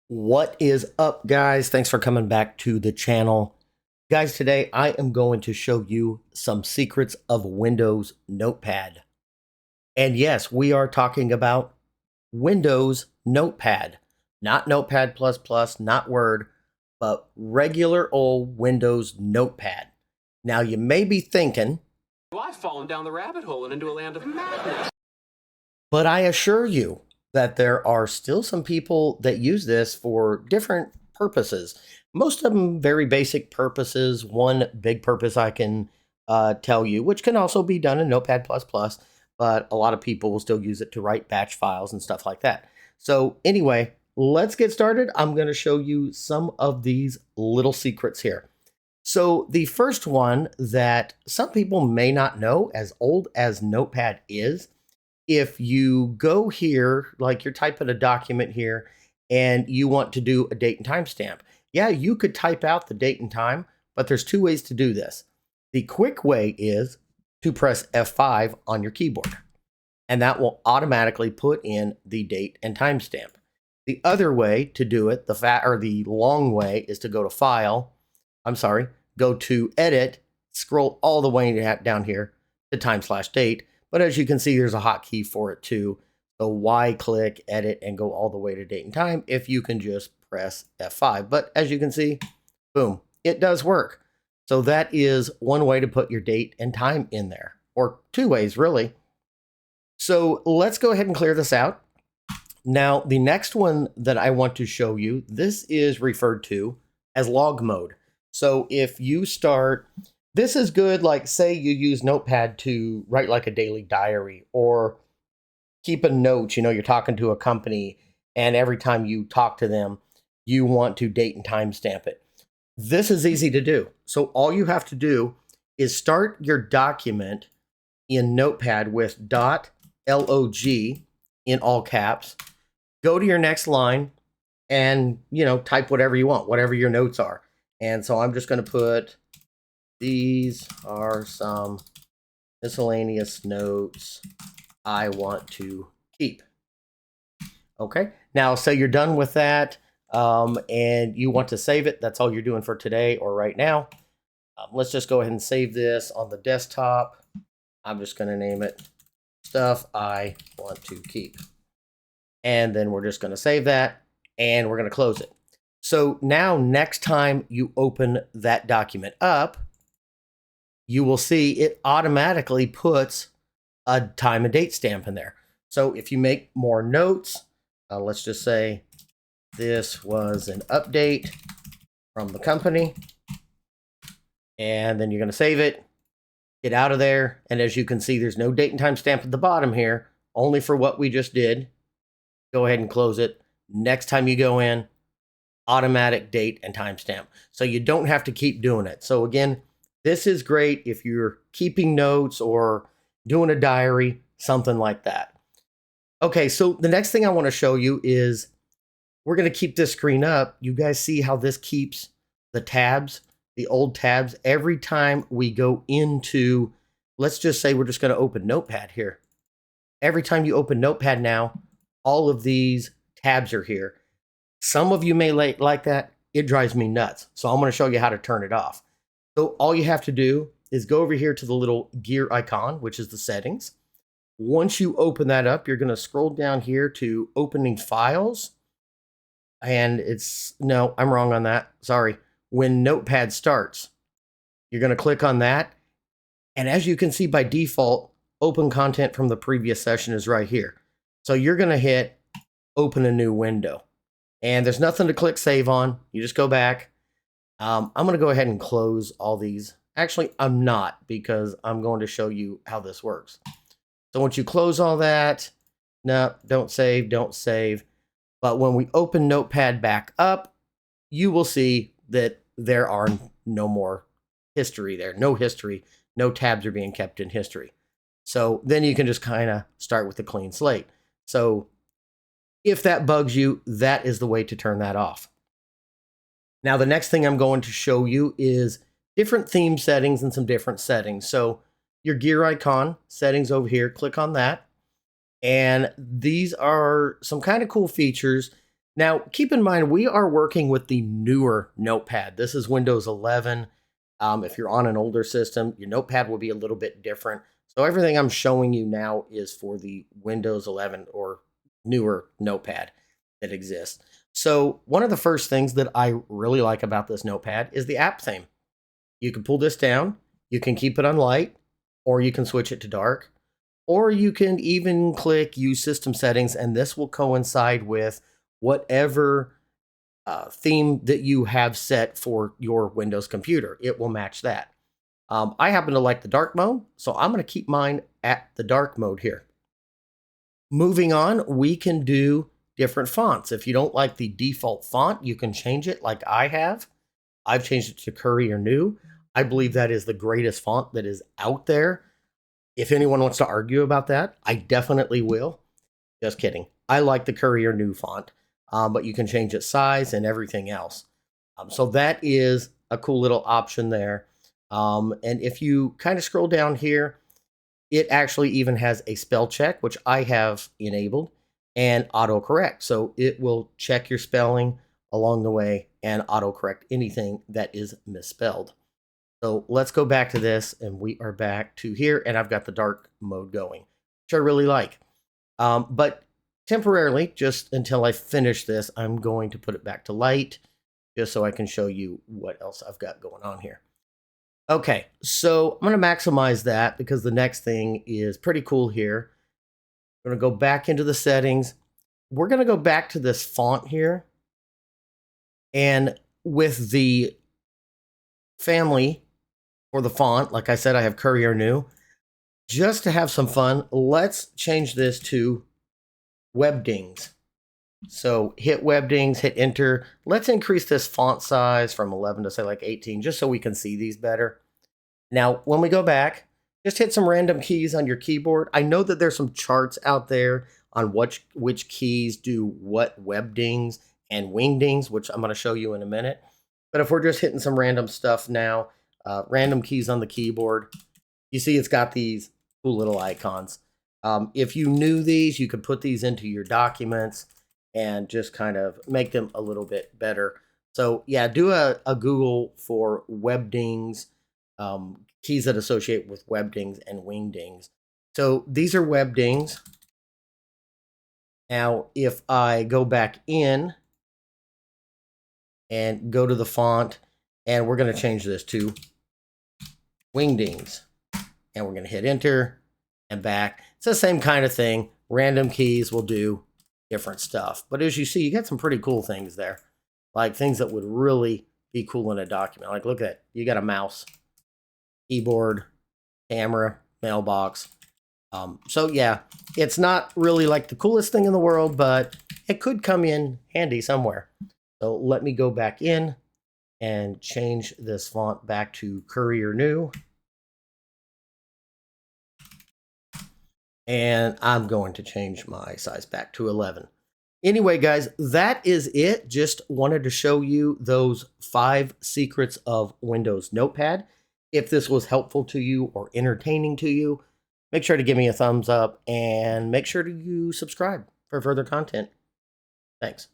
What is up, guys? Thanks for coming back to the channel. Guys, today I am going to show you some secrets of Windows Notepad. And yes, we are talking about Windows Notepad, not Notepad++, not Word, but regular old Windows Notepad. Now, you may be thinking, Well, I've fallen down the rabbit hole and into a land of madness. but I assure you that there are still some people that use this for different purposes. Most of them very basic purposes. One big purpose I can tell you, which can also be done in Notepad++, but a lot of people will still use it to write batch files and stuff like that. So anyway, let's get started. I'm going to show you some of these little secrets here. So the first one that some people may not know, as old as Notepad is, if you go here, like you're typing a document here, and you want to do a date and time stamp, yeah, you could type out the date and time, but there's two ways to do this. The quick way is to press F5 on your keyboard, and that will automatically put in the date and time stamp. The other way to do it, the long way, is to go to File. Go to Edit, scroll all the way down here to time/date. But as you can see, there's a hotkey for it too. So why click Edit and go all the way to date and time if you can just press F5? But as you can see, boom, it does work. So that is one way to put your date and time in there, or two ways really. So let's go ahead and clear this out. Now, the next one that I want to show you, this is referred to as Logmode. So if you start, this is good, like say you use Notepad to write like a daily diary or keep a note, you're talking to a company and every time you talk to them, you want to date and time stamp it. This is easy to do. So all you have to do is start your document in Notepad with .log in all caps, go to your next line and, type whatever you want, whatever your notes are. And so I'm just going to put, these are some miscellaneous notes I want to keep. Okay, now say you're done with that and you want to save it. That's all you're doing for today or right now. Let's just go ahead and save this on the desktop. I'm just going to name it Stuff I Want to Keep. And then we're just going to save that and we're going to close it. So now next time you open that document up, you will see it automatically puts a time and date stamp in there. So if you make more notes, let's just say this was an update from the company, and then you're going to save it, get out of there, and as you can see, there's no date and time stamp at the bottom here, only for what we just did. Go ahead and close it. Next time you go in, automatic date and timestamp. So you don't have to keep doing it. So again, this is great if you're keeping notes or doing a diary, something like that. Okay, so the next thing I want to show you is we're going to keep this screen up. You guys see how this keeps the tabs, the old tabs, every time we go into, let's just say we're just going to open Notepad here. Every time you open Notepad now, all of these tabs are here. Some of you may like that. It drives me nuts. So I'm going to show you how to turn it off. So all you have to do is go over here to the little gear icon, which is the settings. Once you open that up, you're going to scroll down here to opening files. And no, I'm wrong on that. Sorry. When Notepad starts, you're going to click on that. And as you can see by default, open content from the previous session is right here. So you're going to hit open a new window. And there's nothing to click save on. You just go back. I'm going to go ahead and close all these. Actually, I'm not, because I'm going to show you how this works. So once you close all that, no, don't save, don't save. But when we open Notepad back up, you will see that there are no more history there. No history. No tabs are being kept in history. So then you can just kind of start with a clean slate. So if that bugs you, that is the way to turn that off. Now, the next thing I'm going to show you is different theme settings and some different settings. So your gear icon settings over here, click on that. And these are some kind of cool features Now, keep in mind, we are working with the newer Notepad. This is Windows 11. If you're on an older system, your Notepad will be a little bit different. So everything I'm showing you now is for the Windows 11 or newer Notepad that exists. So one of the first things that I really like about this Notepad is the app theme. You can pull this down, you can keep it on light, or you can switch it to dark, or you can even click use system settings, and this will coincide with whatever theme that you have set for your Windows computer. It will match that. I happen to like the dark mode, so I'm going to keep mine at the dark mode here. Moving on, we can do different fonts. If you don't like the default font, you can change it like I have. I've changed it to Courier New. I believe that is the greatest font that is out there. If anyone wants to argue about that, I definitely will. Just kidding. I like the Courier New font, but you can change its size and everything else. So that is a cool little option there. And if you kind of scroll down here, it actually even has a spell check, which I have enabled, and autocorrect. So it will check your spelling along the way and autocorrect anything that is misspelled. So let's go back to this, and we are back to here, and I've got the dark mode going, which I really like. But temporarily, just until I finish this, I'm going to put it back to light, just so I can show you what else I've got going on here. Okay, so I'm going to maximize that because the next thing is pretty cool here. I'm going to go back into the settings. We're going to go back to this font here. And with the family for the font, like I said, I have Courier New. Just to have some fun, let's change this to Webdings. So hit Webdings, hit enter. Let's increase this font size from 11 to say like 18, just so we can see these better. Now, when we go back, just hit some random keys on your keyboard. I know that there's some charts out there on which keys do what Webdings and Wingdings, which I'm going to show you in a minute. But if we're just hitting some random stuff now, random keys on the keyboard, you see it's got these cool little icons. If you knew these, you could put these into your documents and just kind of make them a little bit better. So yeah, do a Google for Webdings, keys that associate with Webdings and Wingdings. So these are Webdings. Now, if I go back in and go to the font, and we're going to change this to Wingdings, and we're going to hit enter and back. It's the same kind of thing. Random keys will do different stuff. But as you see, you got some pretty cool things there, like things that would really be cool in a document. Like, look at that. You got a mouse, keyboard, camera, mailbox. So yeah, it's not really like the coolest thing in the world, but it could come in handy somewhere. So let me go back in and change this font back to Courier New. And I'm going to change my size back to 11. Anyway, guys, that is it. Just wanted to show you those 5 secrets of Windows Notepad. If this was helpful to you or entertaining to you, make sure to give me a thumbs up and make sure to subscribe for further content. Thanks.